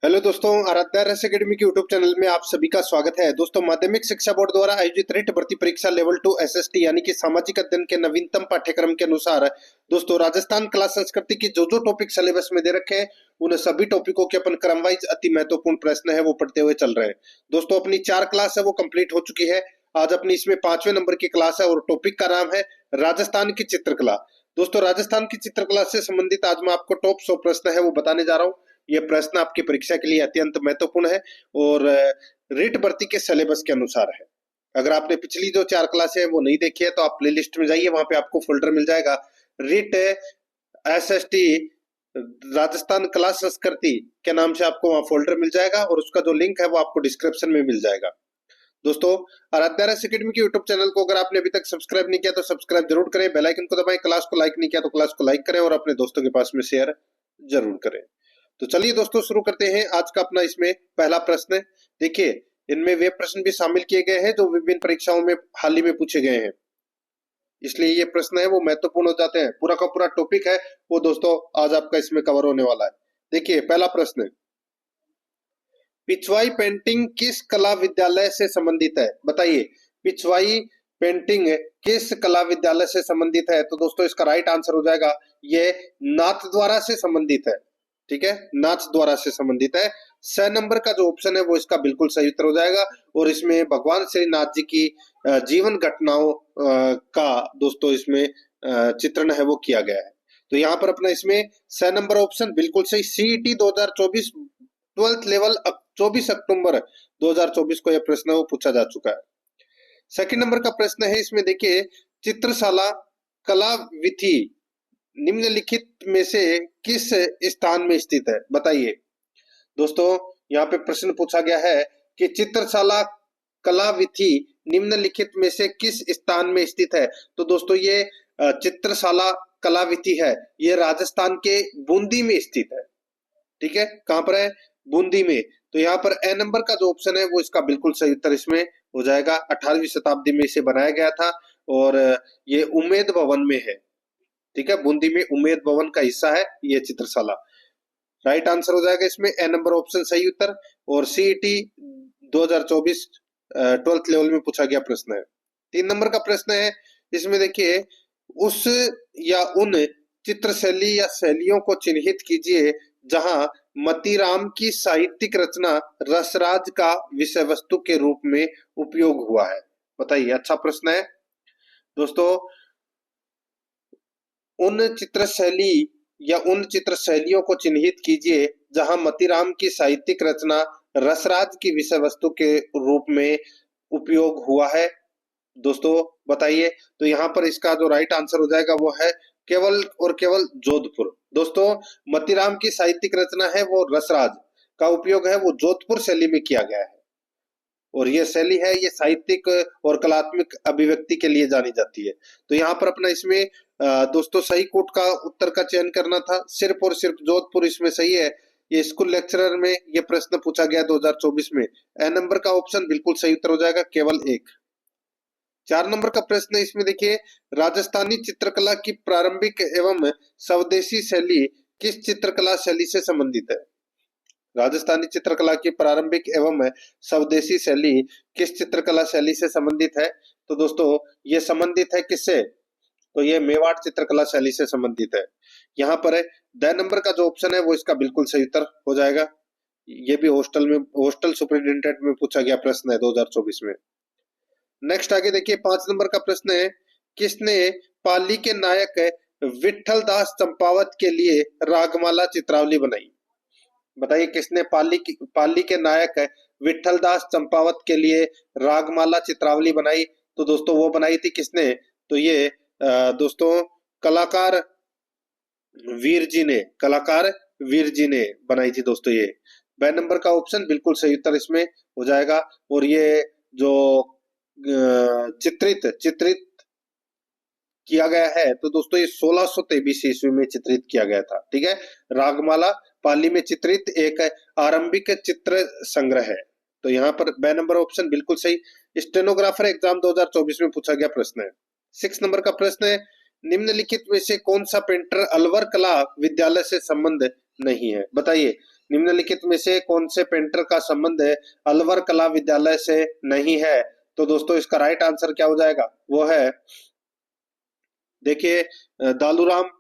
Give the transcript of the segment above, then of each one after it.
Hello दोस्तों, आराध्या रस academy के यूट्यूब चैनल में आप सभी का स्वागत है। दोस्तों, माध्यमिक शिक्षा बोर्ड द्वारा आयोजित रिट भर्ती परीक्षा लेवल 2 एसएसटी यानी कि सामाजिक अध्ययन के नवीनतम पाठ्यक्रम के अनुसार दोस्तों राजस्थान कला संस्कृति की जो टॉपिक सिलेबस में दे रखे हैं उन सभी टॉपिकों के अपन क्रम वाइज अति महत्वपूर्ण प्रश्न है वो पढ़ते हुए चल रहे हैं। दोस्तों, अपनी 4 क्लास है वो कंप्लीट हो चुकी है। आज अपनी इसमें 5वें नंबर की क्लास है और टॉपिक का नाम है राजस्थान की चित्रकला। दोस्तों, राजस्थान की चित्रकला से संबंधित आज मैं आपको टॉप 100 प्रश्न है वो बताने जा रहा हूँ। ये प्रश्न आपकी परीक्षा के लिए अत्यंत महत्वपूर्ण है और रिट भर्ती के सिलेबस के अनुसार है। अगर आपने पिछली जो 4 क्लासें हैं वो नहीं देखी है तो आप प्लेलिस्ट में जाइए, वहां पे आपको फोल्डर मिल जाएगा रिट एसएसटी राजस्थान कला संस्कृति के नाम से आपको वहां फोल्डर मिल जाएगा और उसका जो लिंक है वो आपको डिस्क्रिप्शन में मिल जाएगा। दोस्तों, आराध्या रस एकेडमी के यूट्यूब चैनल को अगर आपने अभी तक सब्सक्राइब नहीं किया तो सब्सक्राइब जरूर करें, बेल आइकन को दबाएं, क्लास को लाइक नहीं किया तो क्लास को लाइक करें और अपने दोस्तों के पास में शेयर जरूर करें। तो चलिए दोस्तों, शुरू करते हैं आज का अपना इसमें पहला प्रश्न। देखिए, इनमें वे प्रश्न भी शामिल किए गए हैं जो विभिन्न परीक्षाओं में हाल ही में पूछे गए हैं, इसलिए ये प्रश्न है वो महत्वपूर्ण हो जाते हैं। पूरा का पूरा टॉपिक है वो दोस्तों आज आपका इसमें कवर होने वाला है। देखिए, पहला प्रश्न, पिछवाई पेंटिंग किस कला विद्यालय से संबंधित है? बताइए, पिछवाई पेंटिंग किस कला विद्यालय से संबंधित है? तो दोस्तों, इसका राइट आंसर हो जाएगा ये नाथद्वारा से संबंधित है। ठीक है, नाथ द्वारा से संबंधित है। 6 नंबर का जो ऑप्शन है वो इसका बिल्कुल सही उत्तर हो जाएगा और इसमें भगवान श्रीनाथ जी की जीवन घटनाओं का दोस्तों इसमें चित्रण है वो किया गया है। तो यहाँ पर अपना इसमें 6 नंबर ऑप्शन बिल्कुल सही। सीईटी 2024 12th लेवल 24 अक्टूबर 2024 को यह प्रश्न वो पूछा जा चुका है। सेकंड नंबर का प्रश्न है इसमें, देखिए, चित्रशाला कला विधि निम्नलिखित में से किस स्थान में स्थित है? बताइए। दोस्तों, यहाँ पे प्रश्न पूछा गया है कि चित्रशाला कला विधि निम्नलिखित में से किस स्थान में स्थित है? तो दोस्तों, ये चित्रशाला कला विधि है, ये राजस्थान के बूंदी में स्थित है। ठीक है, कहां पर है? बूंदी में। तो यहाँ पर ए नंबर का जो ऑप्शन है वो इसका बिल्कुल सही उत्तर इसमें हो जाएगा। 18वीं शताब्दी में इसे बनाया गया था और ये उम्मेद भवन में है। ठीक है, बूंदी में उम्मेद भवन का हिस्सा है ये चित्रशाला। राइट आंसर हो जाएगा इसमें ए नंबर ऑप्शन सही उत्तर। और सीईटी 2024 12th लेवल में पूछा गया प्रश्न है। 3 नंबर का प्रश्न है इसमें, देखिए, उस या उन चित्र शैली या शैलियों को चिन्हित कीजिए जहां मतीराम की साहित्यिक रचना रसराज का विषय वस्तु के रूप में उपयोग हुआ है। बताइए, अच्छा प्रश्न है दोस्तों। उन चित्र शैली या उन चित्र शैलियों को चिन्हित कीजिए जहां मतीराम की साहित्यिक रचना रसराज की विषय वस्तु के रूप में उपयोग हुआ है। दोस्तों, बताइए। तो यहाँ पर इसका जो राइट आंसर हो जाएगा वो है केवल और केवल जोधपुर। दोस्तों, मतीराम की साहित्यिक रचना है वो रसराज का उपयोग है वो जोधपुर शैली में किया गया है और ये शैली है ये साहित्यिक और कलात्मक अभिव्यक्ति के लिए जानी जाती है। तो यहाँ पर अपना इसमें दोस्तों सही कोट का उत्तर का चयन करना था। सिर्फ और सिर्फ जोधपुर इसमें सही है। ये स्कूल लेक्चरर में ये प्रश्न पूछा गया 2024 में। ए नंबर का ऑप्शन बिल्कुल सही उत्तर हो जाएगा, केवल एक। 4 नंबर का प्रश्न है इसमें, देखिए, राजस्थानी चित्रकला की प्रारंभिक एवं स्वदेशी शैली किस चित्रकला शैली से संबंधित है? राजस्थानी चित्रकला की प्रारंभिक एवं स्वदेशी शैली किस चित्रकला शैली से संबंधित है? तो दोस्तों, ये संबंधित है किससे? तो ये मेवाड़ चित्रकला शैली से संबंधित है। यहाँ पर द नंबर का जो ऑप्शन है वो इसका बिल्कुल सही उत्तर हो जाएगा। ये भी हॉस्टल सुपरिटेंडेंट में पूछा गया प्रश्न है 2024 में। नेक्स्ट आगे देखिए, 5 नंबर का प्रश्न है, किसने पाली के नायक विठल दास चंपावत के लिए रागमाला चित्रावली बनाई? बताइए, किसने पाली के नायक विठल दास चंपावत के लिए रागमाला चित्रावली बनाई? तो दोस्तों, वो बनाई थी किसने? तो ये दोस्तों कलाकार वीर जी ने बनाई थी दोस्तों। ये बे नंबर का ऑप्शन बिल्कुल सही उत्तर इसमें हो जाएगा। और ये जो चित्रित किया गया है तो दोस्तों ये 1623 ईस्वी में चित्रित किया गया था। ठीक है, रागमाला पाली में चित्रित एक आरंभिक चित्र संग्रह है। तो यहाँ पर बे नंबर ऑप्शन बिल्कुल सही। स्टेनोग्राफर एग्जाम 2024 में पूछा गया प्रश्न है। 6 नंबर का प्रश्न है, निम्नलिखित में से कौन सा पेंटर अलवर कला विद्यालय से संबंध नहीं है? बताइए। निम्नलिखित में से कौन से पेंटर का संबंध अलवर कला विद्यालय से नहीं है? तो दोस्तों इसका राइट आंसर क्या हो जाएगा? वो है, देखिए, दालूराम,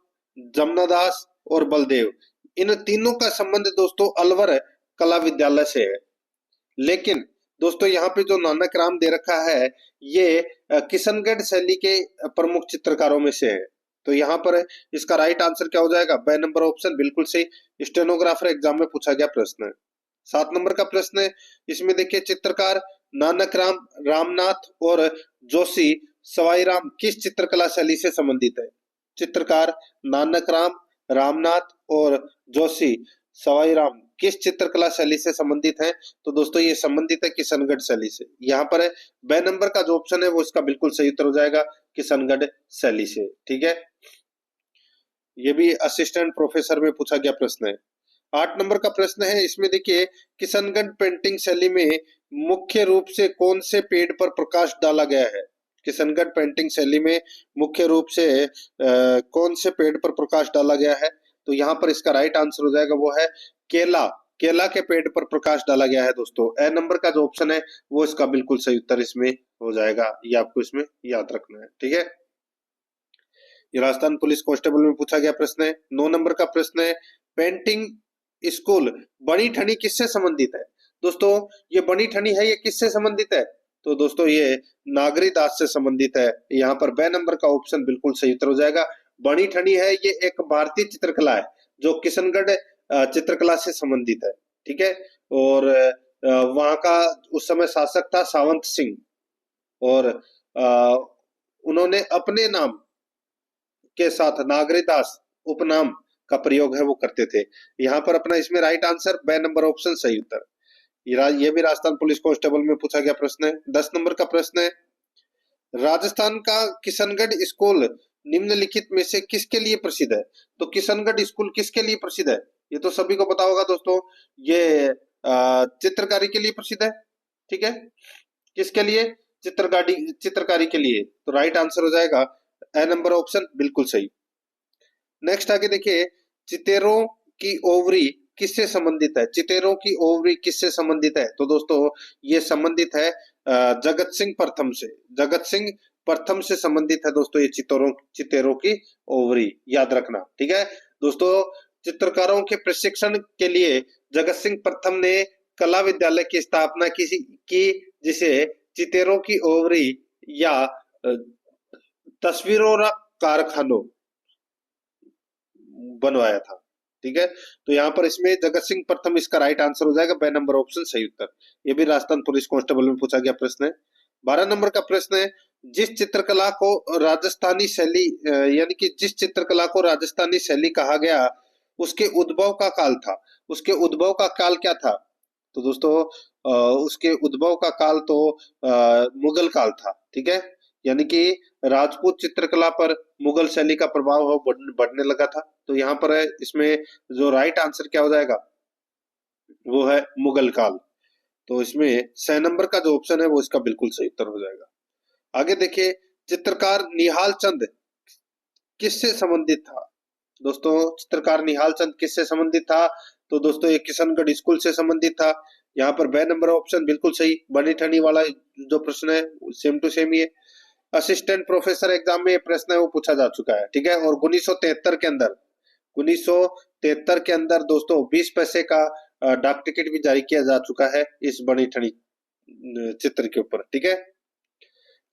जमनादास और बलदेव। इन तीनों का संबंध दोस्तों अलवर कला विद्यालय से है। लेकिन दोस्तों यहाँ पे जो नानक राम दे रखा है, ये किशनगढ़ शैली के प्रमुख चित्रकारों में से है। तो यहाँ पर इसका राइट आंसर क्या हो जाएगा? ब नंबर ऑप्शन बिल्कुल सही। स्टेनोग्राफर एग्जाम में पूछा गया प्रश्न है। 7 नंबर का प्रश्न है, इसमें देखिए, चित्रकार नानक राम, रामनाथ और जोशी सवाई राम किस चित्रकला शैली से संबंधित है? चित्रकार नानक राम, रामनाथ और जोशी सवाई राम किस चित्रकला शैली से संबंधित है? तो दोस्तों ये संबंधित है किशनगढ़ शैली से। यहाँ पर है ब नंबर का जो ऑप्शन है वो इसका बिल्कुल सही उत्तर हो जाएगा, किशनगढ़ शैली से। ठीक है, ये भी असिस्टेंट प्रोफेसर में पूछा गया प्रश्न है। 8 नंबर का प्रश्न है, इसमें देखिए, किशनगढ़ पेंटिंग शैली में मुख्य रूप से कौन से पेड़ पर प्रकाश डाला गया है? किशनगढ़ पेंटिंग शैली में मुख्य रूप से कौन से पेड़ पर प्रकाश डाला गया है? तो यहाँ पर इसका राइट आंसर हो जाएगा, वो है केला। केला के पेड़ पर प्रकाश डाला गया है दोस्तों। ए नंबर का जो ऑप्शन है वो इसका बिल्कुल सही उत्तर इसमें हो जाएगा, ये आपको इसमें याद रखना है। ठीक है, ये राजस्थान पुलिस कांस्टेबल में पूछा गया प्रश्न है। 9 नंबर का प्रश्न है, पेंटिंग स्कूल बनी ठनी किससे संबंधित है? दोस्तों ये बनी ठनी है, ये किससे संबंधित है? तो दोस्तों ये नागरी दास से संबंधित है। यहाँ पर ब नंबर का ऑप्शन बिल्कुल सही उत्तर हो जाएगा। बनी ठनी है, ये एक भारतीय चित्रकला है जो किशनगढ़ चित्रकला से संबंधित है। ठीक है, और वहां का उस समय शासक था सावंत सिंह, और उन्होंने अपने नाम के साथ नागरीदास उपनाम का प्रयोग है वो करते थे। यहाँ पर अपना इसमें राइट आंसर ब नंबर ऑप्शन सही उत्तर। ये भी राजस्थान पुलिस कांस्टेबल में पूछा गया प्रश्न है। 10 नंबर का प्रश्न है, राजस्थान का किशनगढ़ स्कूल निम्नलिखित में से किसके लिए प्रसिद्ध है? तो किशनगढ़ स्कूल किसके लिए प्रसिद्ध है? ये तो सभी को पता होगा दोस्तों, ये चित्रकारी के लिए प्रसिद्ध है। ठीक है, किसके लिए? चित्रकारी के लिए। तो राइट आंसर हो जाएगा ए नंबर ऑप्शन बिल्कुल सही। नेक्स्ट आगे देखिए, चितेरों की ओवरी किससे संबंधित है? चितेरों की ओवरी किससे संबंधित है? तो दोस्तों ये संबंधित है जगत सिंह प्रथम से। जगत सिंह प्रथम से संबंधित है दोस्तों ये चितेरों की ओवरी, याद रखना। ठीक है दोस्तों, चित्रकारों के प्रशिक्षण के लिए जगत सिंह प्रथम ने कला विद्यालय की स्थापना की जिसे चितेरों की ओवरी या तस्वीरों कारखानों बनवाया था। ठीक है, तो यहाँ पर इसमें जगत सिंह प्रथम इसका राइट आंसर हो जाएगा, ब नंबर ऑप्शन सही उत्तर। ये भी राजस्थान पुलिस कांस्टेबल में पूछा गया प्रश्न है। 12 नंबर का प्रश्न है, जिस चित्रकला को राजस्थानी शैली यानी कि जिस चित्रकला को राजस्थानी शैली कहा गया उसके उद्भव का काल था। उसके उद्भव का काल क्या था? तो दोस्तों उसके उद्भव का काल तो मुगल काल था। ठीक है, यानी कि राजपूत चित्रकला पर मुगल शैली का प्रभाव बढ़ने लगा था। तो यहाँ पर है, इसमें जो राइट आंसर क्या हो जाएगा वो है मुगल काल। तो इसमें 6 नंबर का जो ऑप्शन है वो इसका बिल्कुल सही उत्तर हो जाएगा। आगे देखिए, चित्रकार निहाल चंद किससे संबंधित था? दोस्तों चित्रकार निहाल चंद किससे संबंधित था? तो दोस्तों ये किशनगढ़ स्कूल से संबंधित था। यहाँ पर ब नंबर ऑप्शन बिल्कुल सही। बनी ठनी वाला जो प्रश्न है सेम टू सेम ही है। असिस्टेंट प्रोफेसर एग्जाम में ये प्रश्न है वो पूछा जा चुका है। ठीक है, और 1973 के अंदर दोस्तों 20 पैसे का डाक टिकट भी जारी किया जा चुका है इस बनी ठनी चित्र के ऊपर। ठीक है,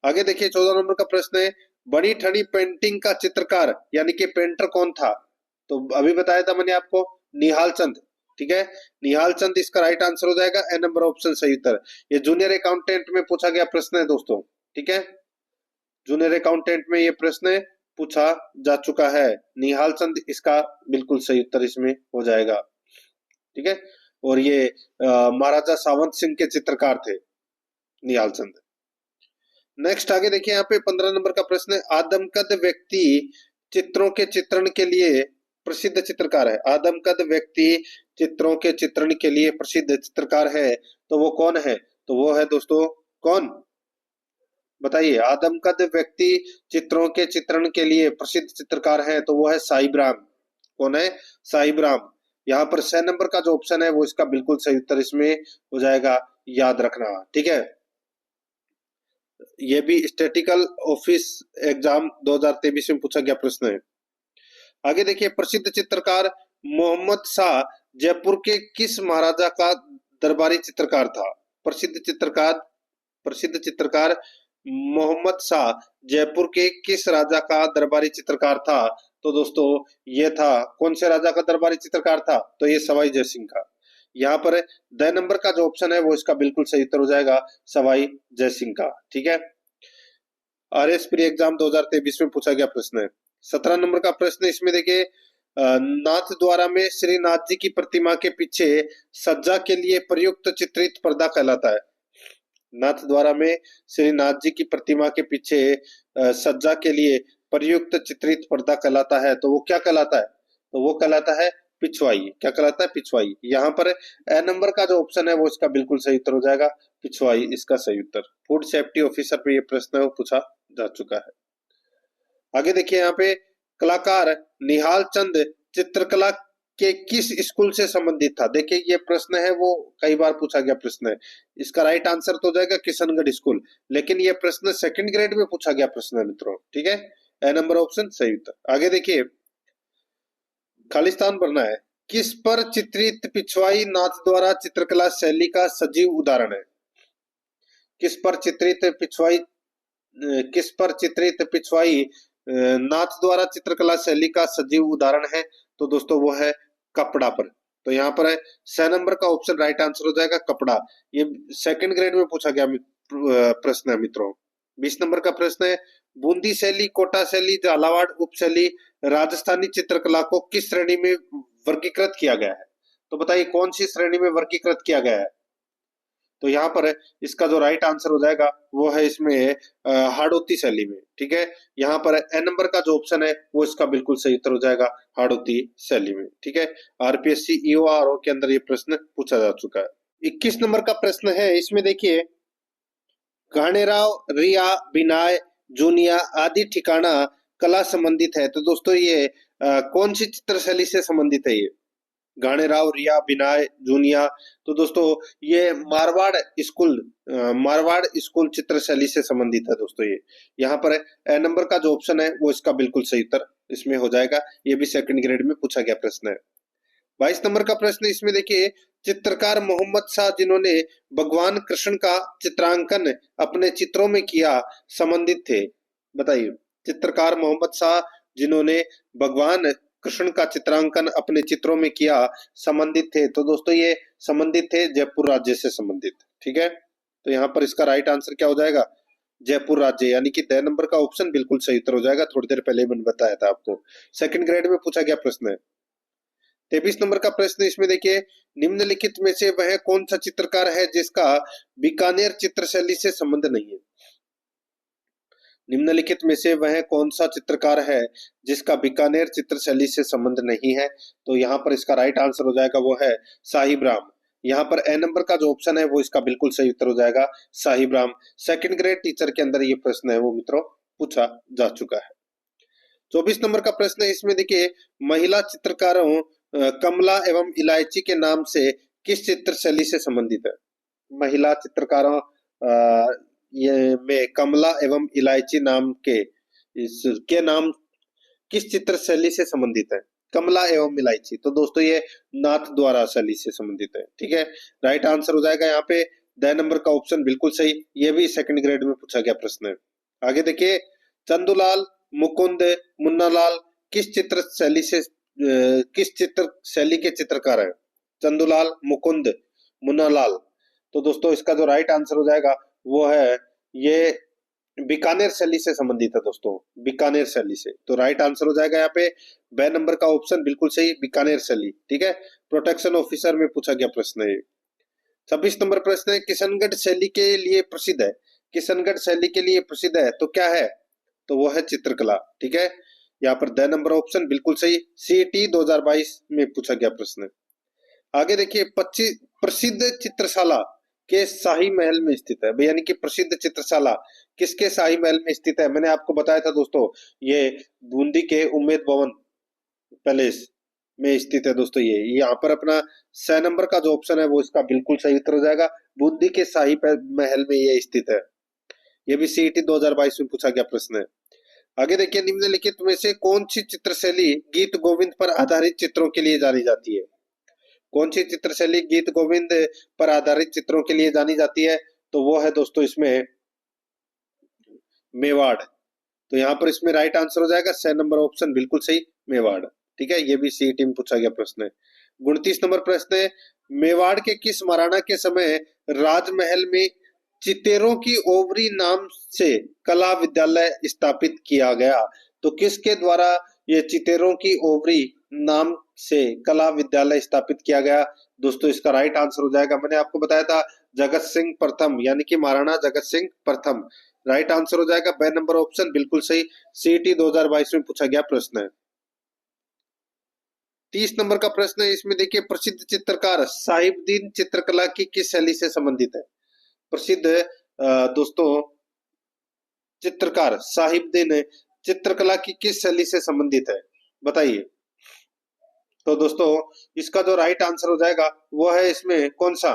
आगे देखिए 14 नंबर का प्रश्न है, बनी ठनी पेंटिंग का चित्रकार यानी कि पेंटर कौन था? तो अभी बताया था मैंने आपको, निहाल चंद। ठीक है, निहाल चंद इसका राइट आंसर हो जाएगा, ए नंबर ऑप्शन सही उत्तर। ये जूनियर अकाउंटेंट में पूछा गया प्रश्न है दोस्तों। ठीक है, जूनियर अकाउंटेंट में ये प्रश्न पूछा जा चुका है। निहाल चंद इसका बिल्कुल सही उत्तर इसमें हो जाएगा। ठीक है, और ये महाराजा सावंत सिंह के चित्रकार थे निहाल चंद। नेक्स्ट आगे देखिए, यहाँ पे 15 नंबर का प्रश्न है, आदमकद व्यक्ति चित्रों के चित्रण के लिए प्रसिद्ध चित्रकार है। आदमकद व्यक्ति चित्रों के चित्रण के लिए प्रसिद्ध चित्रकार है, तो वो कौन है? तो वो है दोस्तों कौन? बताइए, आदमकद व्यक्ति चित्रों के चित्रण के लिए प्रसिद्ध चित्रकार है, तो वो है साहिब राम। कौन है? साहिब राम। यहाँ पर 6 नंबर का जो ऑप्शन है वो इसका बिल्कुल सही उत्तर इसमें हो जाएगा, याद रखना। ठीक है, ये भी स्टैटिकल ऑफिस एग्जाम 2023 में पूछा गया प्रश्न है। आगे देखिए, प्रसिद्ध चित्रकार मोहम्मद शाह जयपुर के किस महाराजा का दरबारी चित्रकार था? प्रसिद्ध चित्रकार मोहम्मद शाह जयपुर के किस राजा का दरबारी चित्रकार था? तो दोस्तों ये था, कौन से राजा का दरबारी चित्रकार था? तो ये सवाई जयसिंह का। यहाँ पर 10 नंबर का जो ऑप्शन है वो इसका बिल्कुल सही उत्तर हो जाएगा, सवाई जयसिंह का। ठीक है, आरएस प्री एग्जाम 2023 में पूछा गया प्रश्न है। 17 नंबर का प्रश्न इसमें देखिए, नाथ द्वारा में श्रीनाथ जी की प्रतिमा के पीछे सज्जा के लिए प्रयुक्त चित्रित पर्दा कहलाता है। नाथ द्वारा में श्रीनाथ जी की प्रतिमा के पीछे सज्जा के लिए प्रयुक्त चित्रित पर्दा कहलाता है, तो वो क्या कहलाता है? तो वो कहलाता है पिछवाई। क्या कहलाता है? पिछवाई। यहाँ पर ए नंबर का जो ऑप्शन है वो इसका बिल्कुल सही उत्तर हो जाएगा, पिछवाई इसका सही उत्तर। फूड सेफ्टी ऑफिसर पे ये प्रश्न है वो पूछा जा चुका है। आगे देखिए, यहाँ पे कलाकार निहाल चंद चित्रकला के किस स्कूल से संबंधित था? देखिए ये प्रश्न है वो कई बार पूछा गया प्रश्न है। इसका राइट आंसर तो हो जाएगा किशनगढ़ स्कूल, लेकिन ये प्रश्न सेकंड ग्रेड में पूछा गया प्रश्न है मित्रों। ठीक है, ए नंबर ऑप्शन सही उत्तर। आगे देखिए, खालिस्तान भरना है। किस पर चित्रित पिछवाई नाथ द्वारा चित्रकला शैली का सजीव उदाहरण है? किस पर चित्रित पिछवाई नाथ द्वारा चित्रकला शैली का सजीव उदाहरण है? तो दोस्तों वो है कपड़ा पर। तो यहाँ पर है 6 नंबर का ऑप्शन राइट आंसर हो जाएगा, कपड़ा। ये सेकंड ग्रेड में पूछा गया प्रश्न है मित्रों। 20 नंबर का प्रश्न है, बूंदी शैली, कोटा शैली, झालावाड़ उपशैली राजस्थानी चित्रकला को किस श्रेणी में वर्गीकृत किया गया है? तो बताइए कौन सी श्रेणी में वर्गीकृत किया गया है? तो यहाँ पर इसका जो राइट आंसर हो जाएगा वो है इसमें हाड़ौती शैली में। ठीक है, यहाँ पर एन नंबर का जो ऑप्शन है वो इसका बिल्कुल सही उत्तर हो जाएगा, हाड़ौती शैली में। ठीक है, आरपीएससी ईओआरओ के अंदर ये प्रश्न पूछा जा चुका है। 21 नंबर का प्रश्न है, इसमें देखिए, घाणेराव, रिया, बिनाय, जूनिया आदि ठिकाना कला संबंधित है। तो दोस्तों ये कौन सी चित्र शैली से संबंधित है? ये घाणेराव, रिया, बिनाय, जूनिया, तो दोस्तों ये मारवाड़ स्कूल चित्र शैली से संबंधित है दोस्तों। ये यहाँ पर ए नंबर का जो ऑप्शन है वो इसका बिल्कुल सही उत्तर इसमें हो जाएगा। ये भी सेकंड ग्रेड में पूछा गया प्रश्न है। 22 नंबर का प्रश्न इसमें देखिए, चित्रकार मोहम्मद शाह जिन्होंने भगवान कृष्ण का चित्रांकन अपने चित्रों में किया संबंधित थे? बताइए, चित्रकार मोहम्मद शाह जिन्होंने भगवान कृष्ण का चित्रांकन अपने चित्रों में किया संबंधित थे? तो दोस्तों ये संबंधित थे जयपुर राज्य से संबंधित। ठीक है, तो यहाँ पर इसका राइट आंसर क्या हो जाएगा? जयपुर राज्य, यानी कि 10 नंबर का ऑप्शन बिल्कुल सही उत्तर हो जाएगा। थोड़ी देर पहले मैंने बताया था आपको, सेकंड ग्रेड में पूछा गया प्रश्न है। 23 नंबर का प्रश्न इसमें देखिए, निम्नलिखित में से वह कौन सा चित्रकार है जिसका बीकानेर चित्र शैली से संबंध नहीं है? निम्नलिखित में से वह कौन सा चित्रकार है जिसका बीकानेर चित्र शैली से संबंध नहीं है? तो यहाँ पर इसका राइट आंसर हो जाएगा वो है साहिब राम। यहाँ पर ए नंबर का जो ऑप्शन है वो इसका बिल्कुल सही उत्तर हो जाएगा, Sahib Ram. Second grade teacher के अंदर ये प्रश्न है वो मित्रों पूछा जा चुका है। 24 नंबर का प्रश्न है, इसमें देखिए, महिला चित्रकारों कमला एवं इलायची के नाम से किस चित्र शैली से संबंधित है? महिला चित्रकारों ये में कमला एवं इलायची नाम के इसके नाम किस चित्र शैली से संबंधित है? कमला एवं इलायची, तो दोस्तों ये नाथ द्वारा शैली से संबंधित है। ठीक है, राइट आंसर हो जाएगा यहाँ पे 10 नंबर का ऑप्शन बिल्कुल सही। ये भी सेकंड ग्रेड में पूछा गया प्रश्न है। आगे देखिए, चंदूलाल, मुकुंद, मुन्नालाल किस चित्र शैली के चित्रकार है? चंदूलाल, मुकुंद, मुन्नालाल, तो दोस्तों इसका जो राइट आंसर हो जाएगा वो है ये बीकानेर शैली से संबंधित है दोस्तों, बीकानेर शैली से। तो राइट आंसर हो जाएगा यहाँ पे 2 नंबर का ऑप्शन बिल्कुल सही, बीकानेर शैली। ठीक है, प्रोटेक्शन ऑफिसर में पूछा गया प्रश्न है। 26 नंबर प्रश्न है, किशनगढ़ शैली के लिए प्रसिद्ध है। किशनगढ़ शैली के लिए प्रसिद्ध है तो क्या है? तो वो है चित्रकला। ठीक है, यहाँ पर 2 नंबर ऑप्शन बिल्कुल सही, सीईटी 2022 में पूछा गया प्रश्न। आगे देखिए, 25 प्रसिद्ध चित्रशाला के शाही महल में स्थित है। यानी कि प्रसिद्ध चित्रशाला किसके शाही महल में स्थित है? मैंने आपको बताया था दोस्तों, ये बूंदी के उम्मेद भवन पैलेस, में स्थित है दोस्तों। ये यहाँ पर अपना 6 नंबर का जो ऑप्शन है वो इसका बिल्कुल सही उत्तर हो जाएगा। बूंदी के शाही महल में ये स्थित है। ये भी सीईटी 2022 में पूछा गया प्रश्न है। आगे देखिए, निम्नलिखित में से कौन सी चित्रशैली गीत गोविंद पर आधारित चित्रों के लिए जानी जाती है? कौन सी चित्रशैली गीत गोविंद पर आधारित चित्रों के लिए जानी जाती है? तो वो है दोस्तों इसमें मेवाड़। तो यहाँ पर इसमें राइट आंसर हो जाएगा 6 नंबर ऑप्शन बिल्कुल सही, मेवाड़। ठीक है, ये भी सीईटी में पूछा गया प्रश्न है। 29 नंबर प्रश्न है, मेवाड़ के किस महाराणा के समय राजमहल में चितेरों की ओवरी नाम से कला विद्यालय स्थापित किया गया? तो किसके द्वारा ये चितेरों की ओवरी नाम से कला विद्यालय स्थापित किया गया? दोस्तों इसका राइट आंसर हो जाएगा, मैंने आपको बताया था, जगत सिंह प्रथम, यानी कि महाराणा जगत सिंह प्रथम। राइट आंसर हो जाएगा ब नंबर ऑप्शन बिल्कुल सही, सीईटी 2022 में पूछा गया प्रश्न है। 30 नंबर का प्रश्न है, इसमें देखिए, प्रसिद्ध चित्रकार साहिबुद्दीन चित्रकला की किस शैली से संबंधित है? प्रसिद्ध दोस्तों चित्रकार साहिबुद्दीन चित्रकला की किस शैली से संबंधित है, बताइए। तो दोस्तों इसका जो राइट आंसर हो जाएगा वो है इसमें कौन सा,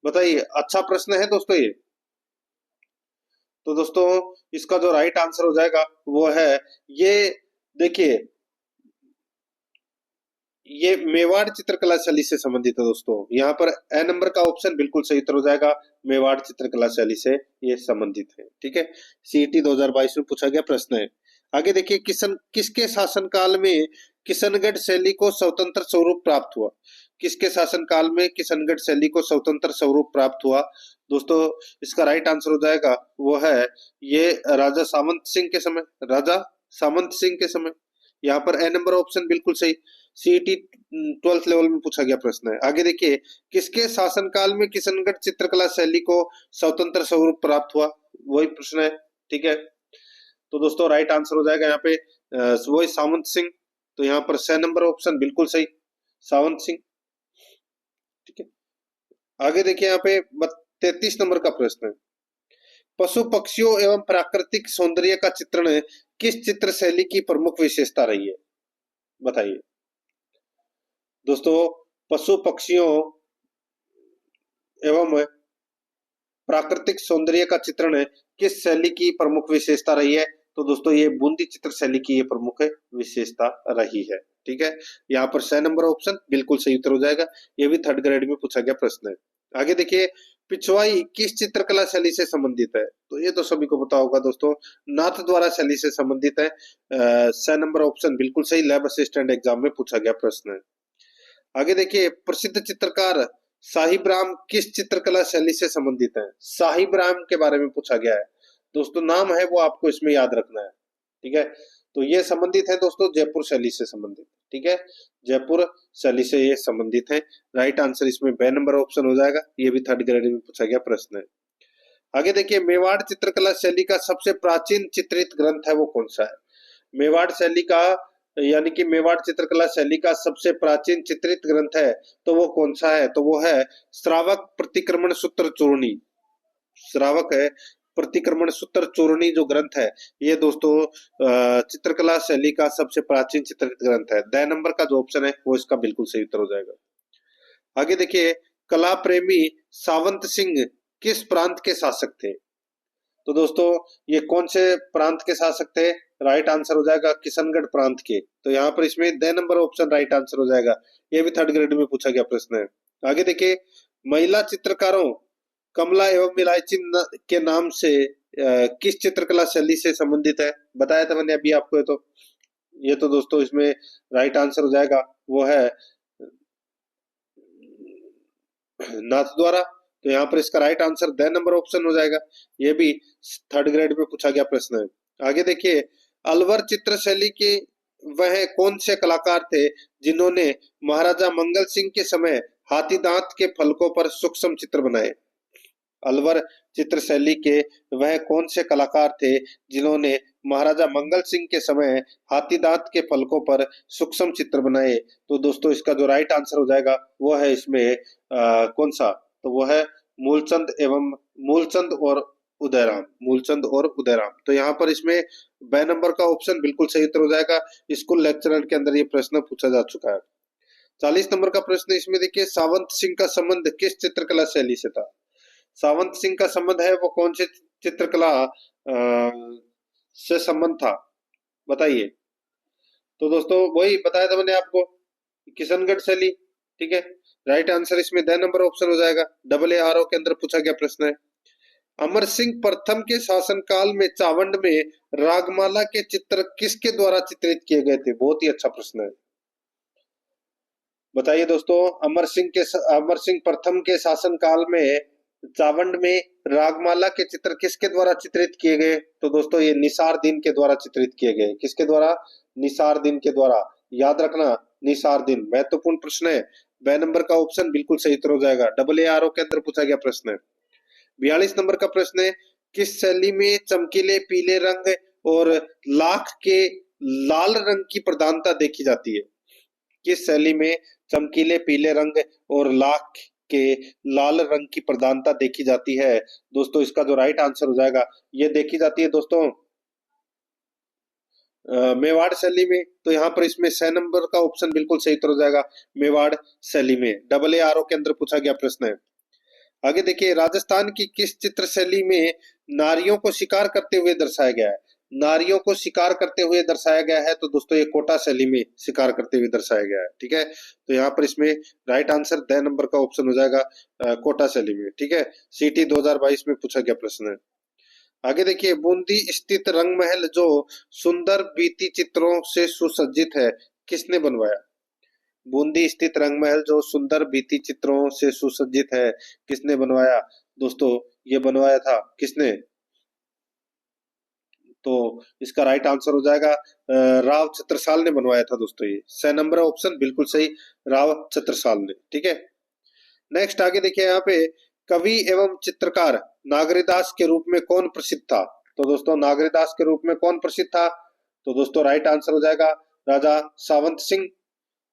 बताइए। अच्छा प्रश्न है दोस्तों ये। तो दोस्तों इसका जो राइट आंसर हो जाएगा वो है, ये देखिए, ये मेवाड़ चित्रकला शैली से संबंधित है दोस्तों। यहाँ पर ए नंबर का ऑप्शन बिल्कुल सही उत्तर हो जाएगा, मेवाड़ चित्रकला शैली से ये संबंधित है। ठीक है, सीईटी 2022 में पूछा गया प्रश्न है। आगे देखिए, किसके शासनकाल में किशनगढ़ शैली को स्वतंत्र स्वरूप प्राप्त हुआ? किसके शासनकाल में किशनगढ़ शैली को स्वतंत्र स्वरूप प्राप्त हुआ? दोस्तों इसका राइट आंसर हो जाएगा वो है ये राजा सामंत सिंह के समय, राजा सामंत सिंह के समय। यहाँ पर ए नंबर ऑप्शन बिल्कुल सही, सीईटी 12th लेवल में पूछा गया प्रश्न है। आगे देखिए, किसके शासनकाल में किशनगढ़ चित्रकला शैली को स्वतंत्र स्वरूप प्राप्त हुआ? वही प्रश्न है। ठीक है, तो दोस्तों राइट आंसर हो जाएगा यहाँ पे वही सामंत सिंह। तो यहाँ पर 6 नंबर ऑप्शन बिल्कुल सही, सावंत सिंह। ठीक है, आगे देखिए यहाँ पे 33 नंबर का प्रश्न है, पशु पक्षियों एवं प्राकृतिक सौंदर्य का चित्रण किस चित्र शैली की प्रमुख विशेषता रही है, बताइए। दोस्तों पशु पक्षियों एवं प्राकृतिक सौंदर्य का चित्रण किस शैली की प्रमुख विशेषता रही है? तो दोस्तों ये बूंदी चित्र शैली की ये प्रमुख विशेषता रही है। ठीक है, यहाँ पर 6 नंबर ऑप्शन बिल्कुल सही उत्तर हो जाएगा। ये भी 3rd ग्रेड में पूछा गया प्रश्न है। आगे देखिए, पिछवाई किस चित्रकला शैली से संबंधित है? तो ये तो सभी को पता होगा दोस्तों, नाथ द्वारा शैली से संबंधित है। 6 नंबर ऑप्शन बिल्कुल सही, लैब असिस्टेंट एग्जाम में पूछा गया प्रश्न है। आगे देखिए, प्रसिद्ध चित्रकार साहिब राम किस चित्रकला शैली से संबंधित है? साहिब राम के बारे में पूछा गया है दोस्तों, नाम है वो आपको इसमें याद रखना है। ठीक है, तो ये संबंधित है दोस्तों जयपुर शैली से संबंधित। ठीक है, जयपुर शैली से ये संबंधित है। राइट आंसर इसमें बे नंबर ऑप्शन हो जाएगा, ये भी 3rd ग्रेड में पूछा गया प्रश्न है। आगे देखिए, मेवाड़ चित्रकला शैली का सबसे प्राचीन चित्रित ग्रंथ है वो कौन सा है? मेवाड़ शैली का, यानी कि मेवाड़ चित्रकला शैली का सबसे प्राचीन चित्रित ग्रंथ है तो वो कौन सा है? तो वो है श्रावक प्रतिक्रमण सूत्र चूर्णी। श्रावक है प्रतिक्रमण सूत्र चूर्णी जो ग्रंथ है ये दोस्तों चित्रकला शैली का सबसे प्राचीन चित्रित ग्रंथ है। द नंबर का जो ऑप्शन है वो इसका बिल्कुल सही उत्तर हो जाएगा। आगे देखिए, कला प्रेमी सावंत सिंह किस प्रांत के शासक थे? तो दोस्तों ये कौन से प्रांत के शासक थे? राइट आंसर हो जाएगा किशनगढ़ प्रांत के। तो यहाँ पर इसमें the number option right answer हो जाएगा, ये भी 3rd ग्रेड में पूछा गया प्रश्न है। आगे देखिए, महिला चित्रकारों कमला एवं इलायची के नाम से किस चित्रकला शैली से संबंधित है? बताया था मैंने अभी आपको। ये तो दोस्तों इसमें राइट आंसर हो जाएगा वो है नाथ द्वारा। तो यहाँ पर इसका right answer the number option हो जाएगा, ये भी 3rd ग्रेड में पूछा गया प्रश्न है। आगे देखिए, अलवर चित्र शैली के वह कौन से कलाकार थे जिन्होंने महाराजा मंगल सिंह के समय हाथी दांत के फलकों पर सूक्ष्म चित्र बनाए? अलवर चित्र शैली के वह कौन से कलाकार थे जिन्होंने महाराजा मंगल सिंह के समय हाथी दांत के फलकों पर सूक्ष्म चित्र बनाए? तो दोस्तों इसका जो राइट आंसर हो जाएगा वो है इसमें कौन सा? तो वो है मूलचंद और उदयराम, मूलचंद और उदयराम। तो यहाँ पर इसमें ब नंबर का ऑप्शन बिल्कुल सही उत्तर हो जाएगा। स्कूल लेक्चरर के अंदर ये प्रश्न पूछा जा चुका है। 40 नंबर का प्रश्न इसमें देखिए, सावंत सिंह का संबंध किस चित्रकला शैली से था? सावंत सिंह का संबंध है वो कौन से चित्रकला से संबंध था, बताइए। तो दोस्तों वही बताया था मैंने आपको, किशनगढ़ शैली। ठीक है, राइट आंसर इसमें द नंबर ऑप्शन हो जाएगा। AARO के अंदर पूछा गया प्रश्न है। अमर सिंह प्रथम के शासनकाल में चावंड में रागमाला के चित्र किसके द्वारा चित्रित किए गए थे? बहुत ही अच्छा प्रश्न है, बताइए दोस्तों। अमर सिंह प्रथम के शासनकाल में चावंड में रागमाला के चित्र किसके द्वारा चित्रित किए गए? तो दोस्तों ये निसार दीन के द्वारा चित्रित किए गए। किसके द्वारा? निसार दीन के द्वारा। याद रखना, निसार दीन महत्वपूर्ण प्रश्न है। ब नंबर का ऑप्शन बिल्कुल सही उत्तर हो जाएगा। AARO के अंदर पूछा गया प्रश्न है। 42 नंबर का प्रश्न है, किस शैली में चमकीले पीले रंग और लाख के लाल रंग की प्रधानता देखी जाती है? किस शैली में चमकीले पीले रंग और लाख के लाल रंग की प्रधानता देखी जाती है? दोस्तों इसका जो राइट आंसर हो जाएगा, ये देखी जाती है दोस्तों मेवाड़ शैली में। तो यहाँ पर इसमें 6 नंबर का ऑप्शन बिल्कुल सही उत्तर हो जाएगा, मेवाड़ शैली में। AARO के अंदर पूछा गया प्रश्न है। आगे देखिए, राजस्थान की किस चित्र शैली में नारियों को शिकार करते हुए दर्शाया गया है? नारियों को शिकार करते हुए दर्शाया गया है, तो दोस्तों ये कोटा शैली में शिकार करते हुए दर्शाया गया है। ठीक है, तो यहाँ पर इसमें राइट आंसर द नंबर का ऑप्शन हो जाएगा, कोटा शैली में। ठीक है, CT 2022 में पूछा गया प्रश्न है। आगे देखिए, बूंदी स्थित रंग महल जो सुंदर भित्ति चित्रों से सुसज्जित है, किसने बनवाया? बूंदी स्थित रंग महल जो सुंदर भित्ति चित्रों से सुसज्जित है, किसने बनवाया? दोस्तों ये बनवाया था किसने? तो इसका राइट आंसर हो जाएगा राव छत्रसाल ने बनवाया था दोस्तों। ये 6 नंबर ऑप्शन बिल्कुल सही, राव छत्रसाल ने। ठीक है, नेक्स्ट आगे देखिए, यहाँ पे कवि एवं चित्रकार नागरीदास के रूप में कौन प्रसिद्ध था? तो दोस्तों नागरीदास के रूप में कौन प्रसिद्ध था? तो दोस्तों राइट आंसर हो जाएगा राजा सावंत सिंह।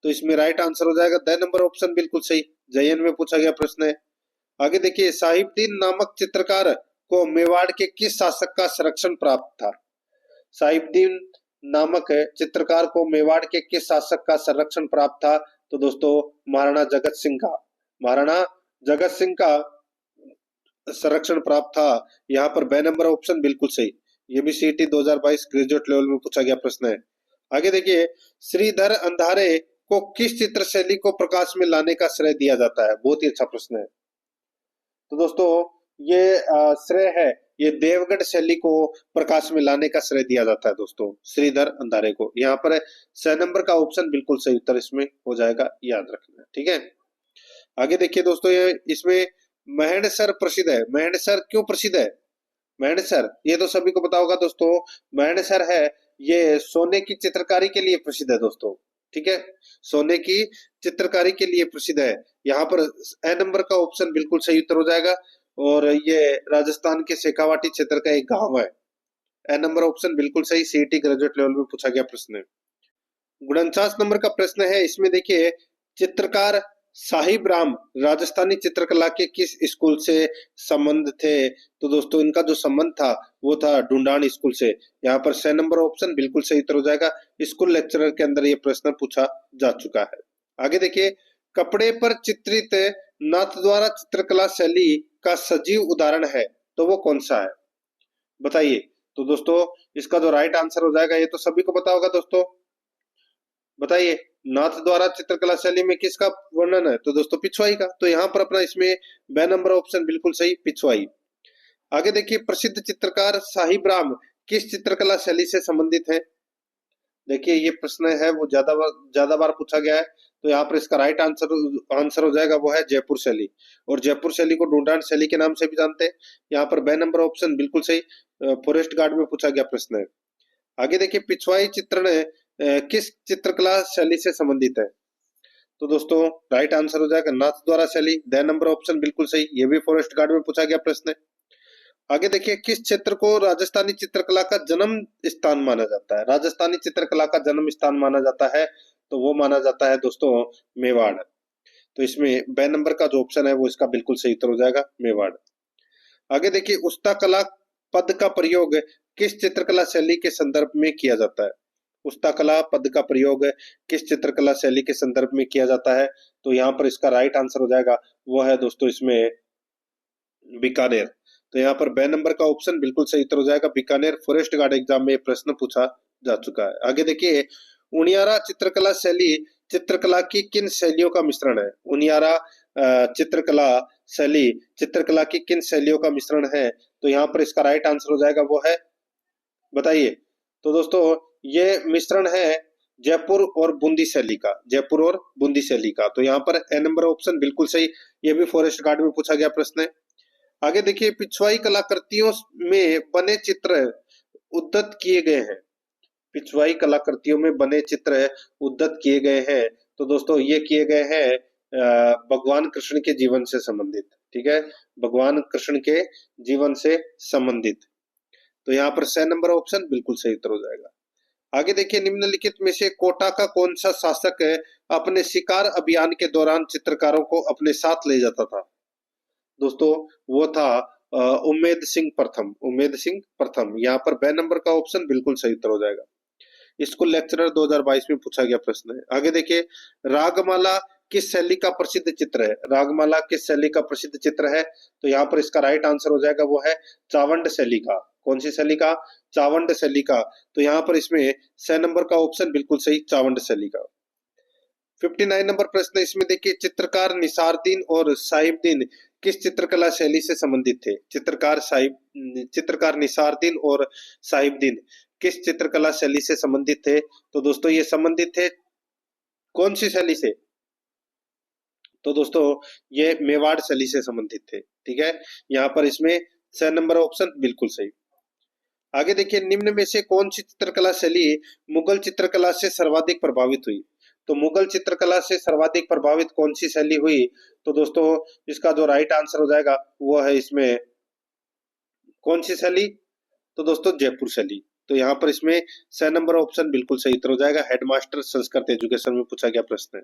तो इसमें राइट आंसर हो जाएगा द नंबर ऑप्शन बिल्कुल सही। JN में पूछा गया प्रश्न है। आगे देखिए, साहिबदीन नामक चित्रकार को मेवाड़ के किस शासक का संरक्षण प्राप्त था? साहिबदीन नामक चित्रकार को मेवाड़ के किस शासक का संरक्षण प्राप्त था? तो दोस्तों महाराणा जगत सिंह का। महाराणा जगत सिंह का संरक्षण प्राप्त था। यहाँ पर ब नंबर ऑप्शन बिल्कुल सही। ये भी CT 2022 ग्रेजुएट लेवल में पूछा गया प्रश्न है। आगे देखिए, श्रीधर अंधारे को किस चित्र शैली को प्रकाश में लाने का श्रेय दिया जाता है? बहुत ही अच्छा प्रश्न है। तो दोस्तों ये श्रेय है, ये देवगढ़ शैली को प्रकाश में लाने का श्रेय दिया जाता है दोस्तों, श्रीधर अंधारे को। यहाँ पर 6 नंबर का ऑप्शन बिल्कुल सही उत्तर इसमें हो जाएगा, याद रखना। ठीक है, आगे देखिए दोस्तों, ये इसमें मेहंडसर प्रसिद्ध है। मेहंडसर क्यों प्रसिद्ध है? मेहंडसर ये तो सभी को पता होगा दोस्तों। मेहंडसर है ये सोने की चित्रकारी के लिए प्रसिद्ध है दोस्तों। ठीक है, सोने की चित्रकारी के लिए प्रसिद्ध है। यहाँ पर ए नंबर का ऑप्शन बिल्कुल सही उत्तर हो जाएगा, और ये राजस्थान के शेखावाटी क्षेत्र का एक गांव है। ए नंबर ऑप्शन बिल्कुल सही, CT ग्रेजुएट लेवल में पूछा गया प्रश्न है। 49 नंबर का प्रश्न है, इसमें देखिए, चित्रकार साहिब राम राजस्थानी चित्रकला के किस स्कूल से संबंध थे? तो दोस्तों इनका जो संबंध था वो था ढूंढान स्कूल से। यहाँ पर 6 नंबर ऑप्शन बिल्कुल सही उत्तर हो जाएगा। स्कूल लेक्चरर के अंदर ये प्रश्न पूछा जा चुका है। आगे देखिए, कपड़े पर चित्रित नाथद्वारा चित्रकला शैली का सजीव उदाहरण है, तो वो कौन सा है, बताइए। तो दोस्तों इसका जो राइट आंसर हो जाएगा, ये तो सभी को पता होगा दोस्तों, बताइए। नाथ द्वारा चित्रकला शैली में किसका वर्णन है? तो दोस्तों पिछवाई का। तो यहाँ पर अपना इसमें ब नंबर ऑप्शन बिल्कुल सही, पिछवाई। आगे देखिए, प्रसिद्ध चित्रकार साहिब राम किस चित्रकला शैली से संबंधित है? देखिए ये प्रश्न है वो ज्यादा बार पूछा गया है। तो यहाँ पर इसका राइट आंसर हो जाएगा, वो है जयपुर शैली। और जयपुर शैली को ढूंढान शैली के नाम से भी जानते हैं। यहाँ पर ब नंबर ऑप्शन बिल्कुल सही, फॉरेस्ट गार्ड में पूछा गया प्रश्न है। आगे देखिए, पिछवाई चित्रण किस चित्रकला शैली से संबंधित है? तो दोस्तों राइट आंसर हो जाएगा नाथ द्वारा शैली। द नंबर ऑप्शन बिल्कुल सही, ये भी फॉरेस्ट गार्ड में पूछा गया प्रश्न है। आगे देखिए, किस क्षेत्र को राजस्थानी चित्रकला का जन्म स्थान माना जाता है? राजस्थानी चित्रकला का जन्म स्थान माना जाता है, तो वो माना जाता है दोस्तों मेवाड़। तो इसमें ब नंबर का जो ऑप्शन है वो इसका बिल्कुल सही उत्तर हो जाएगा, मेवाड़। आगे देखिए, उस्ता कला पद का प्रयोग किस चित्रकला शैली के संदर्भ में किया जाता है? पुस्तकला पद का प्रयोग किस चित्रकला शैली के संदर्भ में किया जाता है? तो यहाँ पर इसका राइट आंसर हो जाएगा वो है दोस्तों इसमें बीकानेर। तो यहाँ पर ब नंबर का ऑप्शन बिल्कुल सही उत्तर हो जाएगा बीकानेर। फॉरेस्ट गार्ड एग्जाम में प्रश्न पूछा जा चुका है। आगे देखिए, उनियारा चित्रकला शैली चित्रकला की किन शैलियों का मिश्रण है? उनियारा चित्रकला शैली चित्रकला की किन शैलियों का मिश्रण है? तो यहाँ पर इसका राइट आंसर हो जाएगा वो है, बताइए। तो दोस्तों ये मिश्रण है जयपुर और बूंदी शैली का, जयपुर और बूंदी शैली का। तो यहाँ पर ए नंबर ऑप्शन बिल्कुल सही, ये भी फॉरेस्ट गार्ड में पूछा गया प्रश्न है। आगे देखिए, पिछवाई कलाकृतियों में बने चित्र उद्धत किए गए हैं। पिछवाई कलाकृतियों में बने चित्र उद्धत किए गए हैं। तो दोस्तों ये किए गए हैं भगवान कृष्ण के जीवन से संबंधित, ठीक है, भगवान कृष्ण के जीवन से संबंधित। तो यहाँ पर स नंबर ऑप्शन बिल्कुल सही उत्तर हो जाएगा। आगे देखिए, निम्नलिखित में से कोटा का कौन सा शासक अपने शिकार अभियान के दौरान चित्रकारों को अपने साथ ले जाता था? दोस्तों वो था उम्मेद सिंह प्रथम, उम्मेद सिंह प्रथम। यहाँ पर ब नंबर का ऑप्शन बिल्कुल सही उत्तर हो जाएगा। स्कूल लेक्चरर 2022 में पूछा गया प्रश्न है। आगे देखिए, रागमाला किस शैली का प्रसिद्ध चित्र है? रागमाला किस शैली का प्रसिद्ध चित्र है? तो यहाँ पर इसका राइट आंसर हो जाएगा वो है चावंड शैली का। कौन सी शैली का? चावंड शैली का। तो यहाँ पर इसमें स नंबर का ऑप्शन बिल्कुल सही, चावंड शैली का। 59 नंबर प्रश्न, इसमें देखिए, चित्रकार निसारुद्दीन और साहिबुद्दीन किस चित्रकला शैली से संबंधित थे? चित्रकार निसारुद्दीन और साहिबुद्दीन किस चित्रकला शैली से संबंधित थे? तो दोस्तों ये संबंधित थे कौन सी शैली से? तो दोस्तों ये मेवाड़ शैली से संबंधित थे, ठीक है। यहाँ पर इसमें स नंबर ऑप्शन बिल्कुल सही। आगे देखिए, निम्न में से कौन सी चित्रकला शैली मुगल चित्रकला से सर्वाधिक प्रभावित हुई? तो मुगल चित्रकला से सर्वाधिक प्रभावित कौन सी शैली हुई? तो दोस्तों इसका जो राइट आंसर हो जाएगा वो है इसमें कौन सी शैली? तो दोस्तों जयपुर शैली। तो यहाँ पर इसमें स नंबर ऑप्शन बिल्कुल सही उत्तर हो जाएगा। हेडमास्टर संस्कृत एजुकेशन में पूछा गया प्रश्न है।